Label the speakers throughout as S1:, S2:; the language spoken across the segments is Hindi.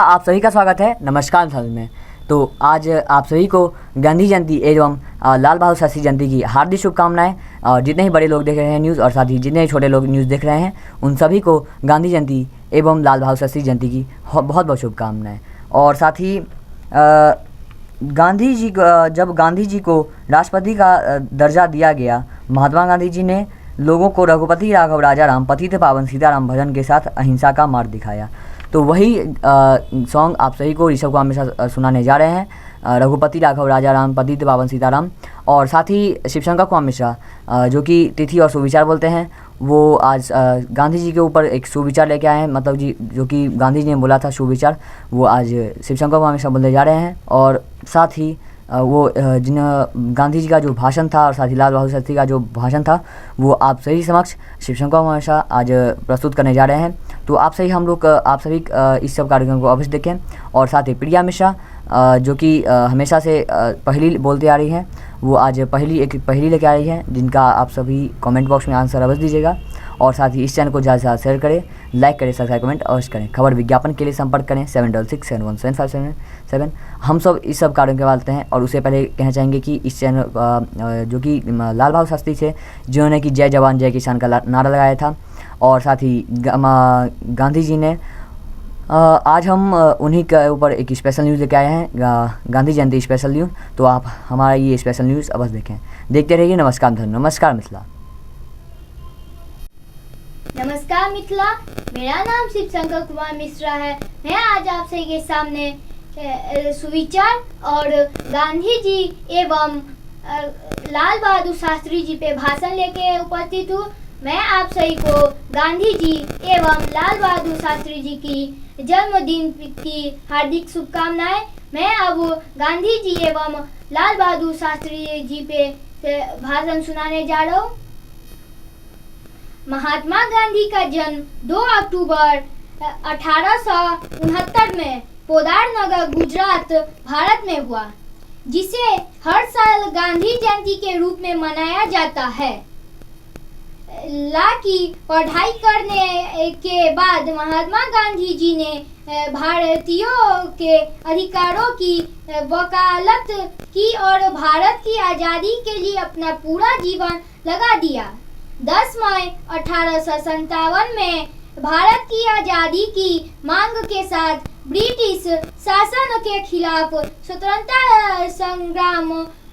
S1: आप सभी का स्वागत है नमस्कार चैनल में। तो आज आप सभी को गांधी जयंती एवं लाल बहादुर शास्त्री जयंती की हार्दिक शुभकामनाएं। और जितने ही बड़े लोग देख रहे हैं न्यूज़ और साथ ही जितने ही छोटे लोग न्यूज़ देख रहे हैं उन सभी को गांधी जयंती एवं लाल बहादुर शास्त्री जयंती की बहुत बहुत शुभकामनाएं। और साथ ही गांधी जी जब गांधी जी को राष्ट्रपति का दर्जा दिया गया, महात्मा गांधी जी ने लोगों को रघुपति राघव राजा राम पतित पावन सीताराम भजन के साथ अहिंसा का मार्ग दिखाया। तो वही सॉन्ग आप सभी को ऋषभ को हमेशा सुनाने जा रहे हैं, रघुपति राघव राजा राम पतित पावन सीताराम। और साथ ही शिवशंकर को हमेशा जो कि तिथि और सुविचार बोलते हैं, वो आज गांधी जी के ऊपर एक सुविचार लेके आए हैं, मतलब जी जो कि गांधी जी ने बोला था सुविचार, वो आज शिवशंकर को हमेशा बोलने जा रहे हैं। और साथ ही वो जिन गांधी जी का जो भाषण था और साथ ही लाल बहादुर शास्त्री का जो भाषण था वो आप सभी समक्ष शिवशंकर को हमेशा आज प्रस्तुत करने जा रहे हैं। तो आप सभी आप सभी इस सब कार्यक्रम को अवश्य देखें। और साथ ही प्रिया मिश्रा जो कि हमेशा से पहली बोलते आ रही हैं, वो आज पहली लेके आ रही है, जिनका आप सभी कमेंट बॉक्स में आंसर अवश्य दीजिएगा। और साथ ही इस चैनल को ज़्यादा से ज़्यादा शेयर करें, लाइक करें, सब्सक्राइब कमेंट अवश्य करें। खबर विज्ञापन के लिए संपर्क करें 76671757। हम सब इस सब कार्यों के बात हैं। और उससे पहले कहना चाहेंगे कि इस चैनल जो कि लाल बहादुर शास्त्री थे, जिन्होंने कि जय जवान जय किसान का नारा लगाया था। और साथ ही गांधी जी ने आज हम उन्हीं के ऊपर एक स्पेशल न्यूज़ लेके आए हैं, गांधी जयंती स्पेशल न्यूज़। तो आप हमारा ये स्पेशल न्यूज़ अवश्य देखें, देखते रहिए। नमस्कार नमस्कार मिथिला।
S2: नमस्कार मिथिला, मेरा नाम शिवशंकर कुमार मिश्रा है। मैं आज आप सभी के सामने सुविचार और गांधी जी एवं लाल बहादुर शास्त्री जी पे भाषण लेके उपस्थित हूँ। मैं आप सभी को गांधी जी एवं लाल बहादुर शास्त्री जी की जन्मदिन की हार्दिक शुभकामनाएं। मैं अब गांधी जी एवं लाल बहादुर शास्त्री जी पे भाषण सुनाने जा रहा हूँ। महात्मा गांधी का जन्म 2 अक्टूबर 1869 में पोदार नगर गुजरात भारत में हुआ, जिसे हर साल गांधी जयंती के रूप में मनाया जाता है। ला की पढ़ाई करने के बाद महात्मा गांधी जी ने भारतीयों के अधिकारों की वकालत की और भारत की आज़ादी के लिए अपना पूरा जीवन लगा दिया। 10 मई 1857 में भारत की आज़ादी की मांग के साथ ब्रिटिश शासन के खिलाफ स्वतंत्रता संग्राम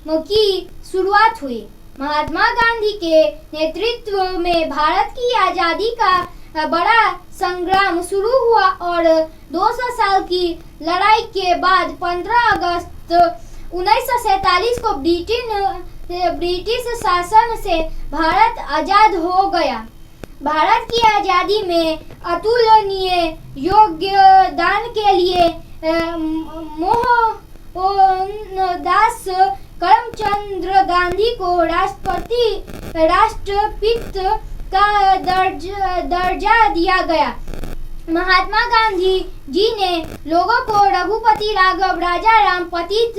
S2: की शुरुआत हुई। महात्मा गांधी के नेतृत्व में भारत की आज़ादी का बड़ा संग्राम शुरू हुआ और 200 साल की लड़ाई के बाद 15 अगस्त 1947 को ब्रिटिश शासन से भारत आज़ाद हो गया। भारत की आज़ादी में अतुलनीय योगदान के लिए मोहनदास करमचंद गांधी को राष्ट्रपिता का दर्जा दिया गया। महात्मा गांधी जी ने लोगों को रघुपति राघव राजा राम पतित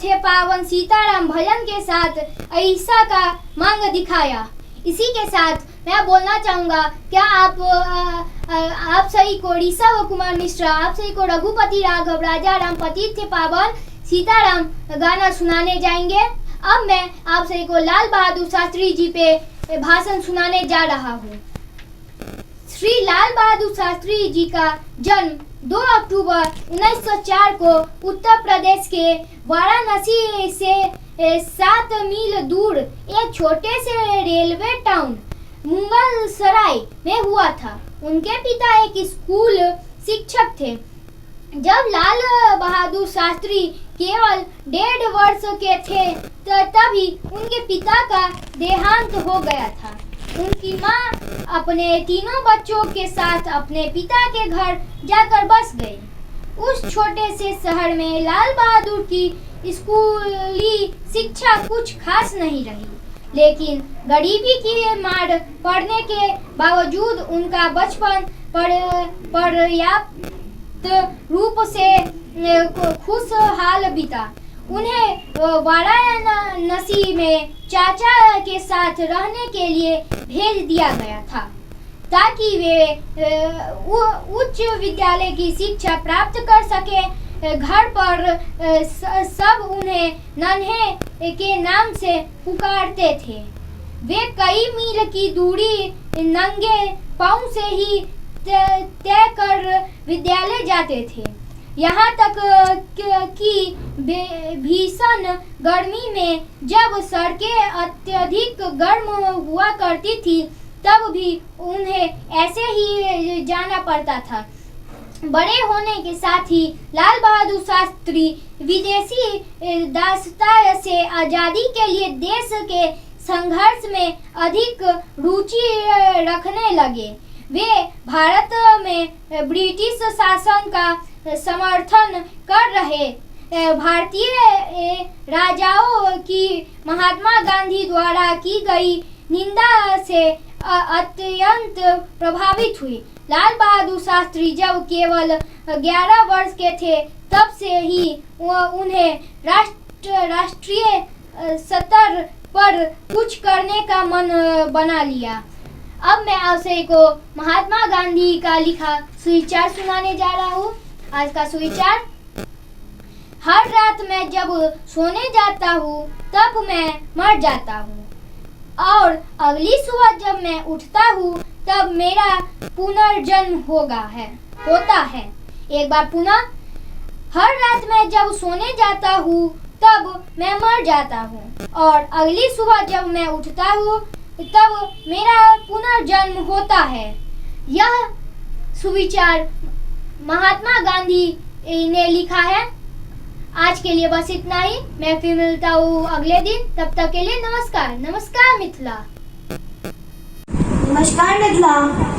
S2: थे पावन सीताराम भजन के साथ अहिंसा का मार्ग दिखाया। इसी के साथ मैं बोलना चाहूँगा, क्या आप सभी को ऋषभ कुमार मिश्रा आप सभी को रघुपति राघव राजा राम पतित थे पावन सीताराम गाना सुनाने जाएंगे। अब मैं आप सभी को लाल बहादुर शास्त्री जी पे भाषण सुनाने जा रहा हूँ। श्री लाल बहादुर शास्त्री जी का जन्म 2 अक्टूबर 1904 को उत्तर प्रदेश के वाराणसी से 7 मील दूर एक छोटे से रेलवे टाउन मुगलसराय में हुआ था। उनके पिता एक स्कूल शिक्षक थे। जब लाल बहादुर शास्त्री केवल 1.5 वर्ष के थे तभी उनके पिता का देहांत हो गया था। उनकी माँ अपने तीनों बच्चों के साथ अपने पिता के घर जाकर बस गई। उस छोटे से शहर में लाल बहादुर की स्कूली शिक्षा कुछ खास नहीं रही, लेकिन गरीबी की मार पड़ने के बावजूद उनका बचपन पर्याप्त रूप से खुशहाल बीता। उन्हें वाराणसी में चाचा के साथ रहने के लिए भेज दिया गया था। ताकि वे उच्च विद्यालय की शिक्षा प्राप्त कर सके। घर पर सब उन्हें नन्हे के नाम से पुकारते थे। वे कई मील की दूरी नंगे पांव से ही तय कर विद्यालय जाते थे। यहाँ तक कि भीषण गर्मी में जब सड़कें अत्यधिक गर्म हुआ करती थी तब भी उन्हें ऐसे ही जाना पड़ता था। बड़े होने के साथ ही लाल बहादुर शास्त्री विदेशी दासता से आज़ादी के लिए देश के संघर्ष में अधिक रुचि रखने लगे। वे भारत में ब्रिटिश शासन का समर्थन कर रहे भारतीय राजाओं की महात्मा गांधी द्वारा की गई निंदा से अत्यंत प्रभावित हुई। लाल बहादुर शास्त्री जब केवल 11 वर्ष के थे तब से ही उन्हें राष्ट्रीय स्तर पर कुछ करने का मन बना लिया। अब मैं आपसे को महात्मा गांधी का लिखा सुविचार सुनाने जा रहा हूँ। आज का सुविचार: हर रात मैं जब सोने जाता हूँ तब मैं मर जाता हूँ और अगली सुबह जब मैं उठता हूँ तब मेरा पुनर्जन्म होता है। एक बार पुनः: हर रात मैं जब सोने जाता हूँ तब मैं मर जाता हूँ और अगली सुबह जब मैं उठता हूँ तब मेरा पुनर्जन्म होता है। यह सुविचार महात्मा गांधी ने लिखा है। आज के लिए बस इतना ही। मैं फिर मिलता हूँ अगले दिन। तब तक के लिए नमस्कार। नमस्कार मिथिला।
S3: नमस्कार मिथिला।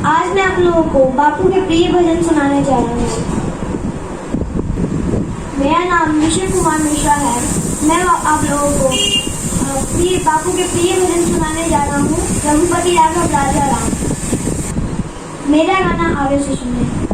S3: आज मैं आप लोगों को बापू के प्रिय भजन सुनाने जा रहा हूँ। मेरा नाम मिशन कुमार मिश्रा है। मैं आप लोगों को बापू के प्रिय भजन सुनाने जा रहा हूँ, रघुपति राघव राजा राम। मेरा गाना आगे से सुनिए।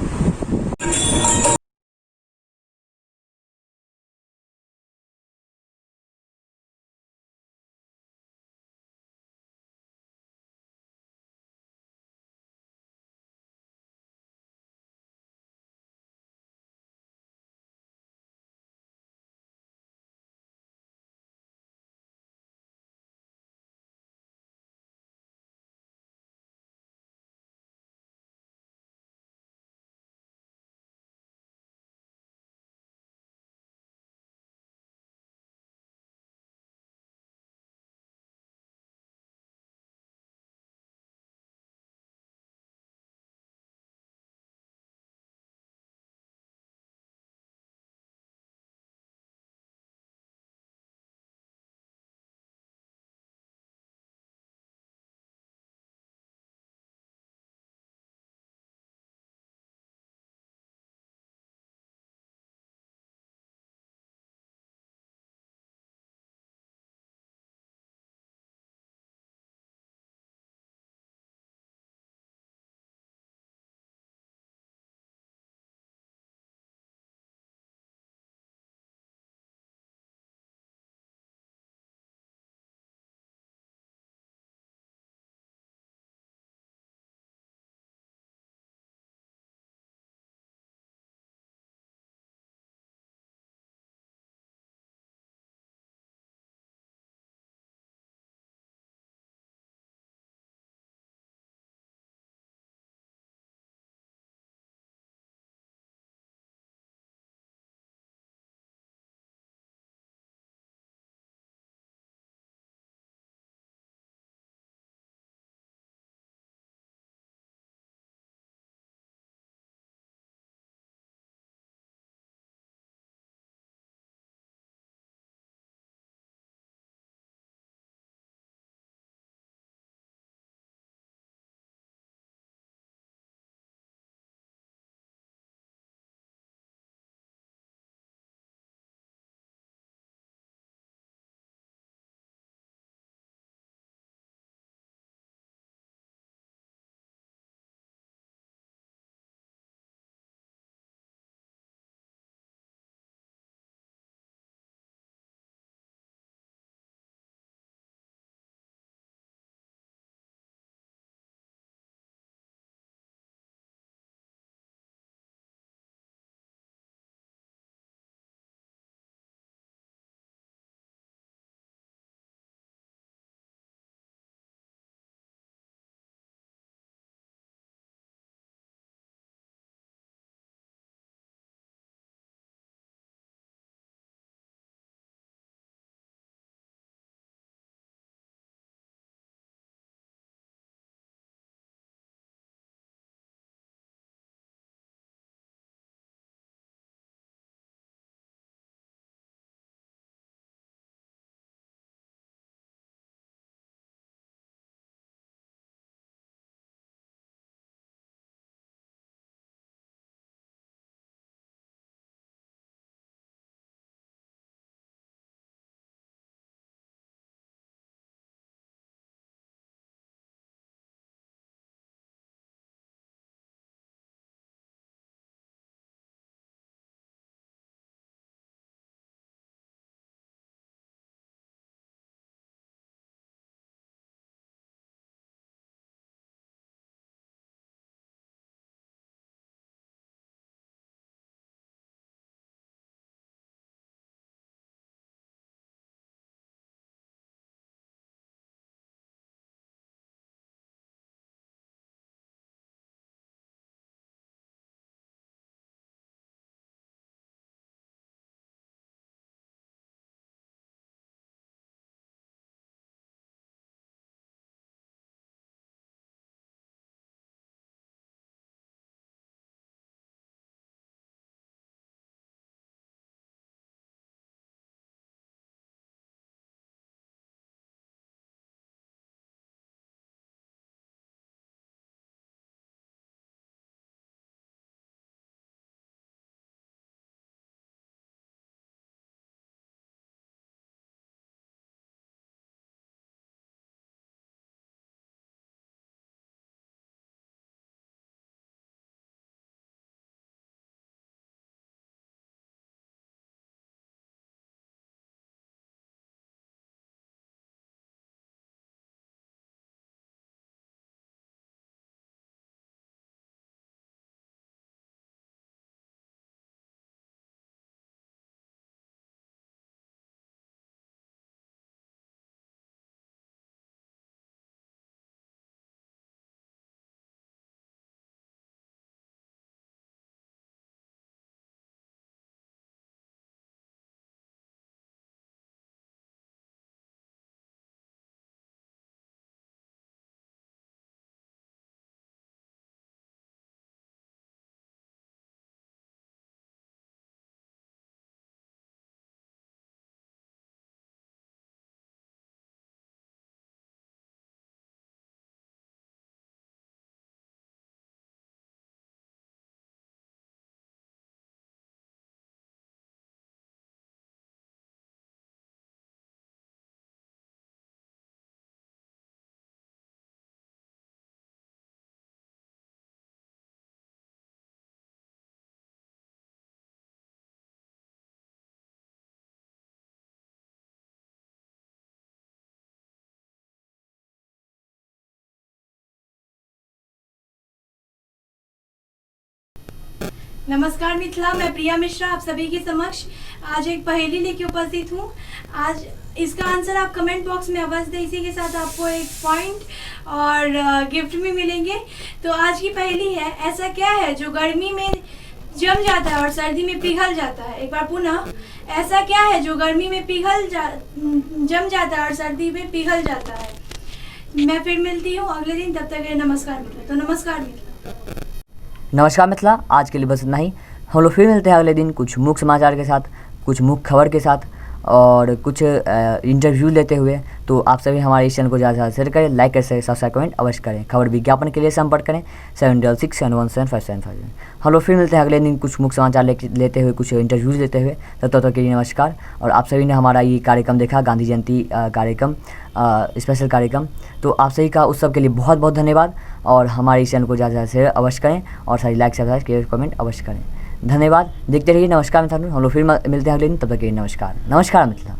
S4: नमस्कार मिथिला, मैं प्रिया मिश्रा आप सभी के समक्ष आज एक पहेली लेके उपस्थित हूँ। आज इसका आंसर आप कमेंट बॉक्स में अवश्य दें, इसी के साथ आपको एक पॉइंट और गिफ्ट भी मिलेंगे। तो आज की पहेली है, ऐसा क्या है जो गर्मी में जम जाता है और सर्दी में पिघल जाता है। एक बार पुनः, ऐसा क्या है जो गर्मी में जम जाता है और सर्दी में पिघल जाता है। मैं फिर मिलती हूँ अगले दिन, तब तक के लिए नमस्कार मिथिला। तो नमस्कार मिथिला।
S1: नमस्कार मिथिला, आज के लिए बस इतना ही। हम लोग फिर मिलते हैं अगले दिन कुछ मुख्य समाचार के साथ, कुछ मुख्य खबर के साथ और कुछ इंटरव्यू लेते हुए। तो आप सभी हमारे इस चैनल को ज़्यादा से ज़्यादा शेयर करें, लाइक करें, सब्सक्राइब कमेंट अवश्य करें। खबर विज्ञापन के लिए संपर्क करें 7067177575। हम लोग फिर मिलते हैं अगले दिन कुछ मुख्य समाचार लेते हुए, कुछ इंटरव्यूज़ लेते हुए। तब तक के लिए नमस्कार। और आप सभी ने हमारा ये कार्यक्रम देखा, गांधी जयंती कार्यक्रम, स्पेशल कार्यक्रम। तो आप सभी का उस सब के लिए बहुत बहुत धन्यवाद। और हमारे इस चैनल को ज़्यादा से ज़्यादा शेयर अवश्य करें और सारी लाइक सब्सक्राइब कमेंट अवश्य करें। धन्यवाद, देखते रहिए। नमस्कार मित्रों, हम लोग फिर मिलते हैं अगले दिन, तब तक के लिए नमस्कार। नमस्कार मिथिला।